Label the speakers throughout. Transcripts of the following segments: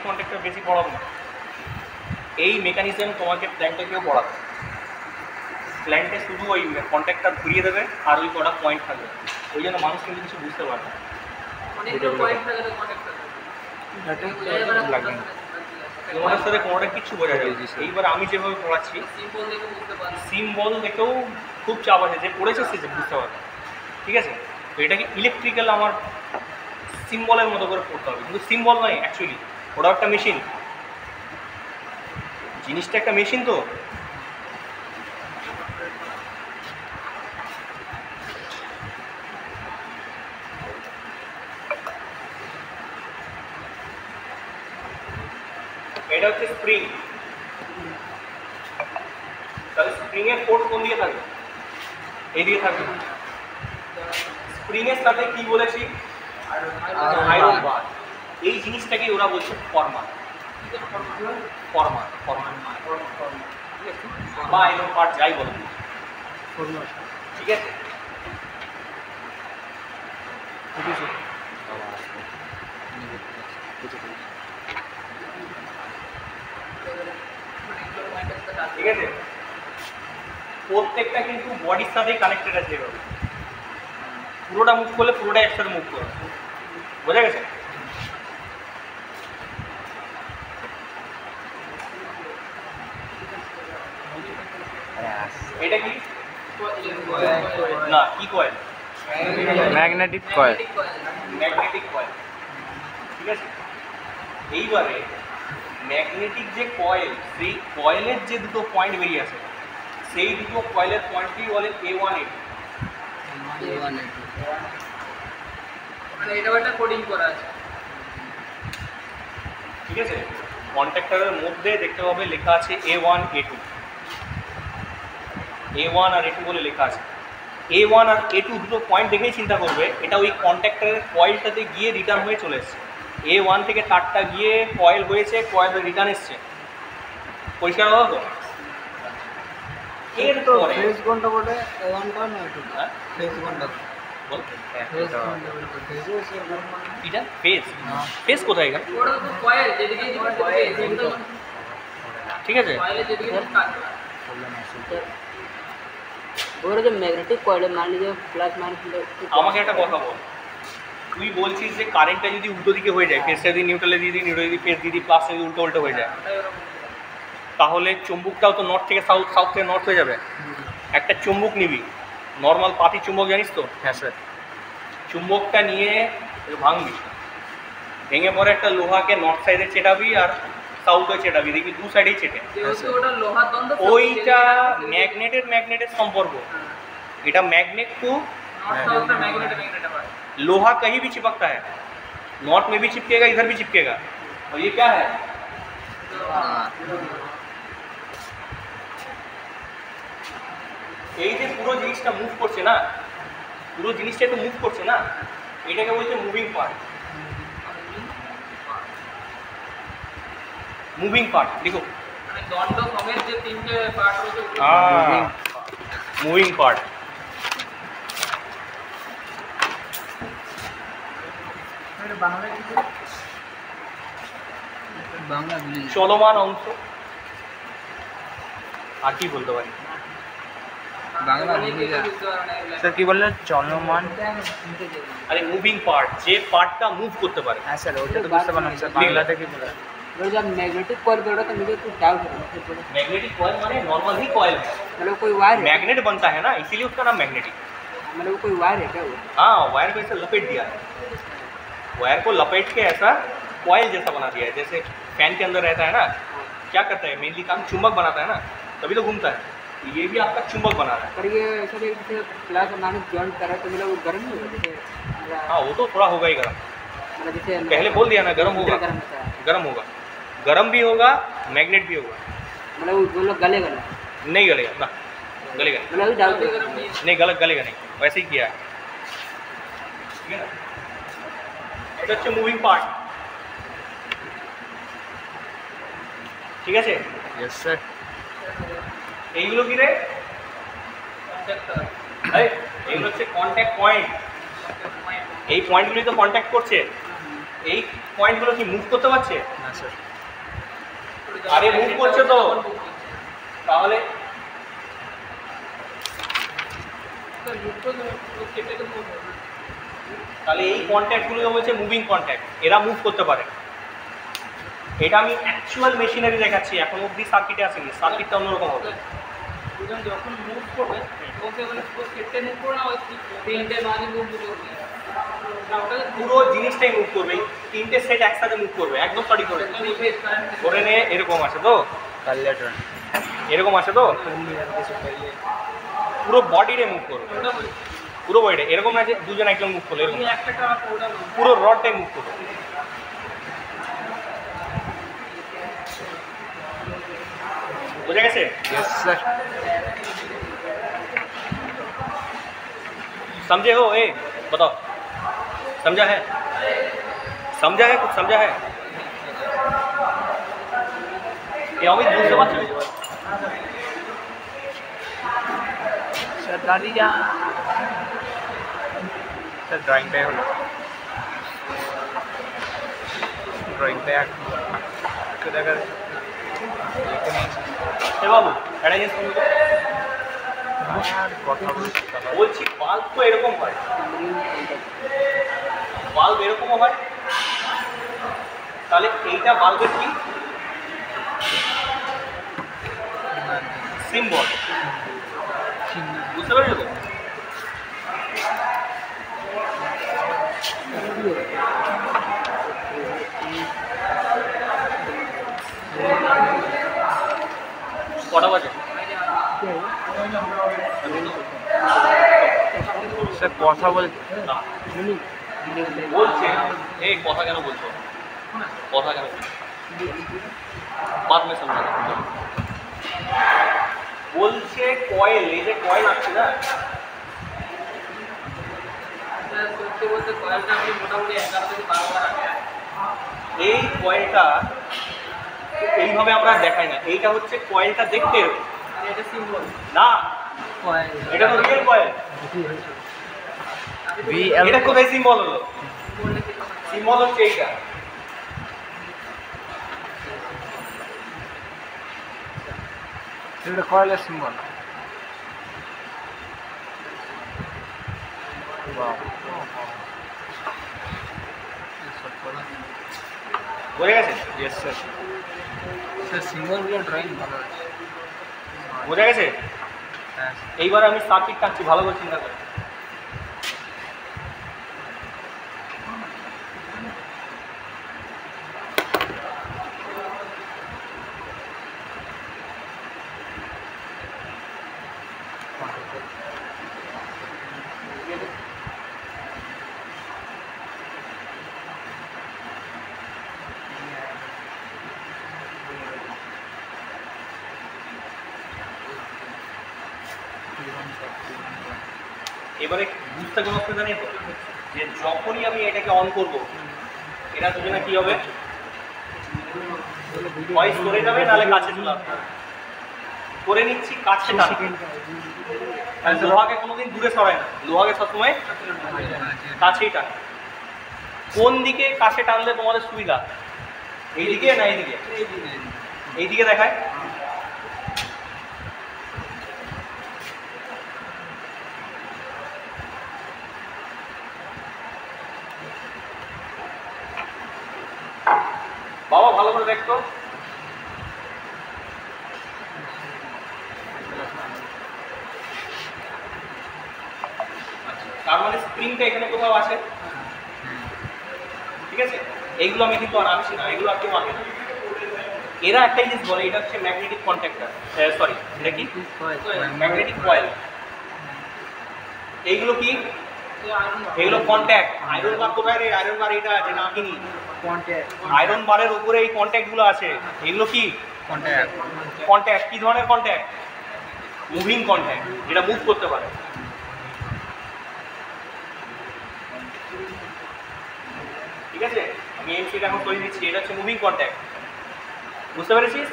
Speaker 1: Contactor বেশি পড়াবো না, এই মেকানিজম তোমাকে প্ল্যান্টটাকেও পড়াবে। প্ল্যান্টে শুধু ওই কন্ট্যাক্টটা ঘুরিয়ে দেবে আর ওই কটা পয়েন্ট থাকবে, ওই জন্য মানুষ কিন্তু কিছু বুঝতে পারবে না। তোমার সাথে কোনোটা কিচ্ছু বোঝা যাবে। এইবার আমি যেভাবে পড়াচ্ছি সিম্বল দেখেও খুব চাপ আছে, যে পড়েছে সে বুঝতে পারবে, ঠিক আছে? তো এটাকে ইলেকট্রিক্যাল আমার সিম্বলের মতো করে পড়তে হবে, কিন্তু সিম্বল নয় অ্যাকচুয়ালি, ওটা একটা মেশিন, জিনিসটা একটা মেশিন। তো এটা হচ্ছে স্প্রিং, তাহলে স্প্রিং এর ফোর্স কোন দিকে থাকবে? এই দিকে থাকবে। স্প্রিং এর সাথে কি বলেছি? আয়রন বার। এই জিনিসটাকে ওরা বলছে ফর্মা, ফর্মা বা আয়রন বার যাই বলে, ঠিক আছে? ঠিক আছে, প্রত্যেকটা কিন্তু বডির সাথেই কানেক্টেড আছে, এভাবে পুরোটা মুভ করলে পুরোটা একসাথে মুভ করবে, বোঝা গেছে? এটা কি না, কি coil?
Speaker 2: Magnetic coil,
Speaker 1: magnetic coil, ঠিক আছে? এইবারে ম্যাগনেটিক যে কয়েল, সেই কয়েলের যে দুটো পয়েন্ট বেরিয়ে আসে, সেই দুটো কয়েলের পয়েন্টকেই বলে A1 A2।
Speaker 3: মানে এটাও একটা কোডিং করা আছে,
Speaker 1: ঠিক আছে? কন্ট্যাক্টরের মধ্যে দেখতে পাবে লেখা আছে A1 A2, A1 আর A2 বলে লেখা আছে। A1 আর A2 দুটো পয়েন্ট দেখেই চিন্তা করবে এটা ওই কন্ট্যাক্টরের কয়েলটাতে গিয়ে রিটার্ন হয়ে চলে এসছে। A1 থেকে তারটা গিয়ে কয়েল হয়েছে, কয়েল রিটার্ন এসছে, পরিষ্কার হলো তো? এর তো
Speaker 2: ফেজ ঘন্টা বলে A1টা না A2, ফেজ ঘন্টা
Speaker 1: বল,
Speaker 2: ফেজ ঘন্টা
Speaker 1: এটা ফেজ, ফেজ কোথায় এখানে?
Speaker 3: ওটা তো কয়েল যেদিকে যেদিকে
Speaker 1: ঠিক আছে,
Speaker 3: কয়েলে যেদিকে কাজ
Speaker 4: ওর যে ম্যাগনেটিক কয়েল মান लीजिए প্লাস মাইনাস।
Speaker 1: আমাকে একটা কথা বল, তুই বলছিস যে কারেন্টটা যদি উল্টো দিকে হয়ে যায়, ফেজটা যদি নিউট্রালে দিয়ে দিই, নিউট্রালে যদি ফেজ দিয়ে দিই, প্লাস যদি উল্টো উল্টো হয়ে যায়, তাহলে চুম্বকটাও তো নর্থ থেকে সাউথ, সাউথ থেকে নর্থ হয়ে যাবে। একটা চুম্বক নিবি, নর্মাল পাতি চুম্বক জানিস তো?
Speaker 2: হ্যাঁ স্যার।
Speaker 1: চুম্বকটা নিয়ে ভাঙবি, ভেঙে পরে একটা লোহাকে নর্থ সাইডে চেটাবি আর সাউথে চেটাবি, দেখবি দু সাইডেই চেটে।
Speaker 3: যেহেতু ওটা লোহার দ্বন্দ্ব,
Speaker 1: ওইটা ম্যাগনেটের সম্পর্ক, এটা मैग्नेट को लोहा कहीं भी चिपकता है, नॉर्थ में भी चिपकेगा, इधर भी चिपकेगा। और ये क्या है? এই যে পুরো জিনিসটা মুভ করছে না, পুরো জিনিসটা তো মুভ করছে না, এটাকে বলছে মুভিং পার্ট। মুভিং পার্ট দেখো,
Speaker 3: মানে দণ্ড সমেত যে তিনটে পার্ট রয়েছে,
Speaker 1: মুভিং পার্ট। চলমান অংশ, আর কি বলতে পারি?
Speaker 2: বাংলা স্যার কি বললেন? চলমান,
Speaker 1: আরে মুভিং পার্ট, যে পার্টটা মুভ করতে পারে।
Speaker 2: হ্যাঁ স্যার ওটা তো বুঝতে পারলাম স্যার, বাংলাতে কি বলেন?
Speaker 4: जब मैग्नेटिक कॉइल बोल रहा था मुझे कुछ डाउट हो रहा था।
Speaker 1: मैग्नेटिक कॉइल माने नॉर्मल ही कॉइल है,
Speaker 4: मतलब कोई वायर है,
Speaker 1: मैग्नेट बनता है ना, इसीलिए उसका नाम मैग्नेटिक।
Speaker 4: मतलब कोई वायर है क्या वो?
Speaker 1: हाँ, वायर को ऐसे लपेट दिया है, वायर को लपेट के ऐसा कॉइल जैसा बना दिया है, जैसे फैन के अंदर रहता है ना, क्या करता है मेनली काम, चुंबक बनाता है ना, तभी तो घूमता है। ये भी आपका चुंबक बना रहा है।
Speaker 4: पर ये ऐसा जैसे प्लस और माइनस जॉइंट करा तो मतलब वो गर्म नहीं होगा जैसे?
Speaker 1: हाँ, वो तो थोड़ा होगा ही गर्म,
Speaker 4: मतलब जैसे
Speaker 1: पहले बोल दिया ना गर्म होगा,
Speaker 4: गर्म होता है,
Speaker 1: गर्म होगा, गर्म भी होगा, मैग्नेट भी होगा।
Speaker 4: मतलब वो लोग गलेगा नहीं,
Speaker 1: नहीं गलेगा ना, गलेगा नहीं।
Speaker 4: मतलब डाउट
Speaker 1: नहीं, गलत गलेगा नहीं, वैसे ही किया है, ठीक है ना? এটা হচ্ছে মুভিং পার্ট, ঠিক আছে?
Speaker 2: Yes sir.
Speaker 1: এইগুলো কি রে? এই এইগুলো হচ্ছে কন্ট্যাক্ট পয়েন্ট, এই পয়েন্টগুলি তো কন্ট্যাক্ট করছে, এই পয়েন্টগুলো কি মুভ করতে পারছে?
Speaker 2: না স্যার।
Speaker 1: আরে মুভ করছে তো, তাহলে তাহলে এই কন্ট্যাক্টগুলো হচ্ছে মুভিং কন্ট্যাক্ট, এরা মুভ করতে পারে। এটা আমি অ্যাকচুয়াল মেশিনারি দেখাচ্ছি, এখন অবধি সার্কিটে আসেনি, সার্কিটটা অন্যরকম হবে।
Speaker 3: যখন মুভ করবে ওকে মানে পুরো সেটটা মুভ করে না, ওই তিনটে মাঝে মুভ করবে,
Speaker 1: পুরো জিনিসটাই মুভ করবে, এই তিনটে সেট একসাথে মুভ করবে, একদম সঠিক করে ধরে নে। এরকম আছে তো, এরকম আছে তো, পুরো বডিরে মুভ করবে, পুরো বডিটা এরকম আছে, দুজন একজন মুভ করবে, এরকম পুরো রডটাই মুভ করবে। বুঝে গেছে?
Speaker 2: Yes sir.
Speaker 1: समझे हो? ए बताओ, समझा है? समझा है? कुछ समझा है? ये अमित दूसरे बात
Speaker 2: सर दादी जा सर ड्राइंग पे हलो ड्राइंग पे अगर
Speaker 1: এ বাবু একটা জিনিস বলছি, বাল্ব তো এরকম হয়, বাল্ব এরকমও হয়, তাহলে এইটা বাল্বের কি সিম্বল, বুঝতে পারছো তো? কটা বাজে?
Speaker 2: सर কথা বল
Speaker 1: না বলছে, এই কথা কেন বলছো, কথা কেন বলছো, বাদ মে সমঝা। বলছে কয়েল, এই যে কয়েল আছে না,
Speaker 3: সত্যি বলতে কয়েলটা আপনি মোটামুটি 11 থেকে 12 বার আগে
Speaker 1: এই কয়েলটা এইভাবে আমরা দেখাই না, এইটা হচ্ছে কয়েলটা দেখতে এরকম।
Speaker 3: এটা সিম্বল
Speaker 1: না, এটা তো রিয়েল কয়েল। এটা কোথায় সিম্বল হলো? সিম্বল হচ্ছে এইটা।
Speaker 2: এটা কয়েলের সিম্বল।
Speaker 1: বুঝে গেছে?
Speaker 2: Yes sir. सर সিম্বলগুলো ড্রয়িং ভালো আছে।
Speaker 1: বুঝে গেছে?
Speaker 2: হ্যাঁ।
Speaker 1: এইবার আমি সার্কিট টানছি, ভালো করে চিন্তা করে। এবারে বুঝতে কোনো অসুবিধা নেই তো, যে যখনই আমি এটাকে অন করব, এরা দুজনে কি হবে, ভয়েস করে যাবে, নাহলে কাছে চলে আসবে। করে নিচ্ছি, কাছে টানবে। আর লোহাকে কোনোদিন দূরে সরায় না, লোহাকে সবসময় কাছেই টানে। কোন দিকে কাছে টানলে তোমাদের সুবিধা, এইদিকে না এইদিকে? এইদিকে দেখায়। বাবা ভালো করে দেখতো, তার মানে স্প্রিংটা এখানে কোথাও আছে, ঠিক আছে? এইগুলো আমি কিন্তু আর আনছি না, এগুলো আর কেউ আনে না। এরা একটা জিনিস বলে, এটা হচ্ছে ম্যাগনেটিক কন্ট্যাক্টর, সরি এটা কি ম্যাগনেটিক কয়েল। এইগুলো কি? এগুলো কন্ট্যাক্ট। আয়রন বার কোথায় রে? আয়রন বার এটা আছে না, কিনি আয়রন বারের উপরে এই কন্ট্যাক্টগুলো আছে, এগুলো কি
Speaker 2: কন্ট্যাক্ট?
Speaker 1: কন্ট্যাক্ট কি ধরনের কন্ট্যাক্ট? মুভিং কন্ট্যাক্ট, যেটা মুভ করতে পারে। ঠিক আছে, আমি এমসিটা এখন করে দিচ্ছি, এটা হচ্ছে মুভিং কন্ট্যাক্ট। বুঝতে পেরেছিস?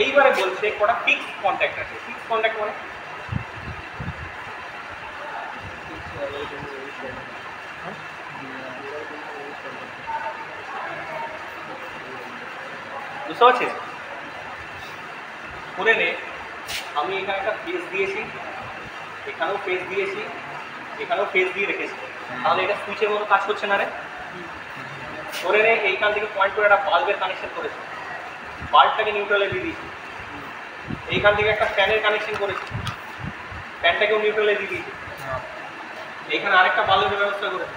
Speaker 1: এইবারে বলছে কটা ফিক্স কন্ট্যাক্ট আছে। ফিক্স কন্ট্যাক্ট মানে বুঝতে পারছিস? করে নে, আমি এখানে একটা ফেস দিয়েছি, এখানেও ফেস দিয়েছি, এখানেও ফেস দিয়ে রেখেছি, তাহলে এটা সুইচের মতো কাজ করছে না রে? ধরে নে এইখান থেকে পয়েন্ট করে একটা বাল্বের কানেকশন করেছি, বাল্বটাকে নিউট্রালে দিয়ে দিয়েছি, এইখান থেকে একটা ফ্যানের কানেকশন করেছি, ফ্যানটাকেও নিউট্রালে দিয়ে দিয়েছি, এইখানে আরেকটা বাল্বের ব্যবস্থা করেছি,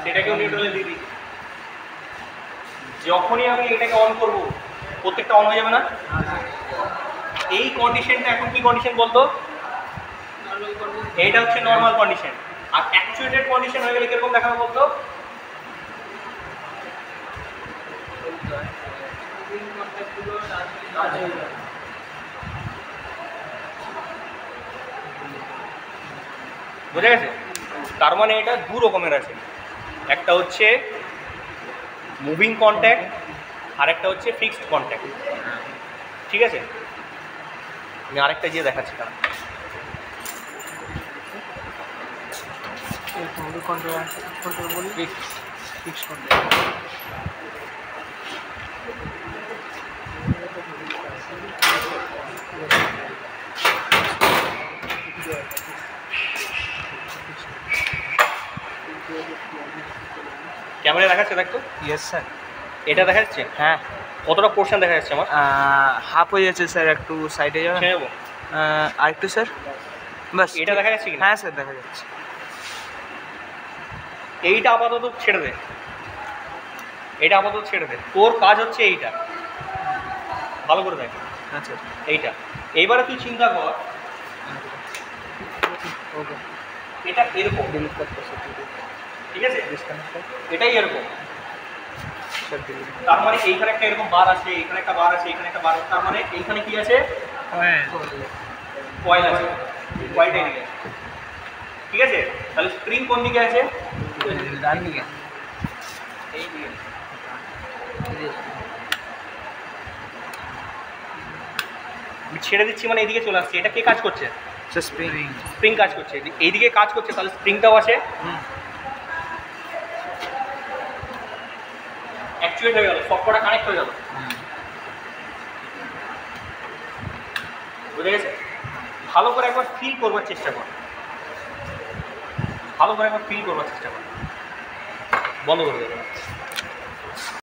Speaker 1: সেটাকেও নিউট্রালে দিয়ে দিয়েছি। যখনই আমি এটাকে অন করব প্রত্যেকটা অন হয়ে যাবে না? এই কন্ডিশনটা এখন কি কন্ডিশন বলতো? এইটা হচ্ছে নর্মাল কন্ডিশন। আর অ্যাকচুয়েটেড কন্ডিশন হয়ে গেলে কিরকম দেখাবে বলতো? বোঝা গেছে? তার মানে এটা দু রকমের আছে, একটা হচ্ছে মুভিং কন্ট্যাক্ট আর একটা হচ্ছে ফিক্সড কন্ট্যাক্ট। ঠিক আছে, আমি আরেকটা দিয়ে দেখাচ্ছি কারণ
Speaker 4: কন্ট্রোল বলি ফিক্স করতে।
Speaker 1: ক্যামেরা দেখাচ্ছে, দেখতো?
Speaker 4: Yes sir.
Speaker 1: এটা দেখা যাচ্ছে?
Speaker 4: হ্যাঁ।
Speaker 1: কতটা পোর্শন দেখা যাচ্ছে আমার?
Speaker 4: হাফ হয়ে যাচ্ছে স্যার, একটু সাইডে যাবেন।
Speaker 1: ছেড়ে দেবো?
Speaker 4: আরেকটু স্যার, বাস।
Speaker 1: এটা দেখা যাচ্ছে কি?
Speaker 4: হ্যাঁ স্যার দেখা যাচ্ছে।
Speaker 1: এইটা আপাতত ছেড়ে দে, এটা আপাতত ছেড়ে দে, তোর কাজ হচ্ছে এইটা, ভালো করে দেখ।
Speaker 4: হ্যাঁ স্যার।
Speaker 1: এইটা এইবারে তুই চিন্তা কর,
Speaker 4: ওকে
Speaker 1: এটা এরকম,
Speaker 4: ডিলিট করতে
Speaker 1: ঠিক আছে?
Speaker 4: ডিসকানেক্ট
Speaker 1: এটাই এরকম,
Speaker 4: স্যার ডিলিট।
Speaker 1: তার মানে এইখানে একটা এরকম বার আছে, এখানে একটা বার আছে, এখানে একটা বার আছে, তার মানে এইখানে কি আছে? কয়েল আছে, কয়েলটা এদিকে আছে। ঠিক আছে, তাহলে স্প্রিং কোন দিকে আছে?
Speaker 4: ডান দিকে।
Speaker 1: এই দিকে। আমি ছেড়ে দিচ্ছি মানে এইদিকে চলে আসছে, এটা কে কাজ করছে?
Speaker 4: Sir spring.
Speaker 1: স্প্রিং কাজ করছে, এইদিকে কাজ করছে, তাহলে স্প্রিংটাও আছে, অ্যাকচুয়েট হয়ে গেল, সবকটা কানেক্ট হয়ে গেল। বুঝে গেছে? ভালো করে একবার ফিল করবার চেষ্টা কর, ভালো করে একবার ফিল করবার চেষ্টা কর। বন্ধ করে দেবে।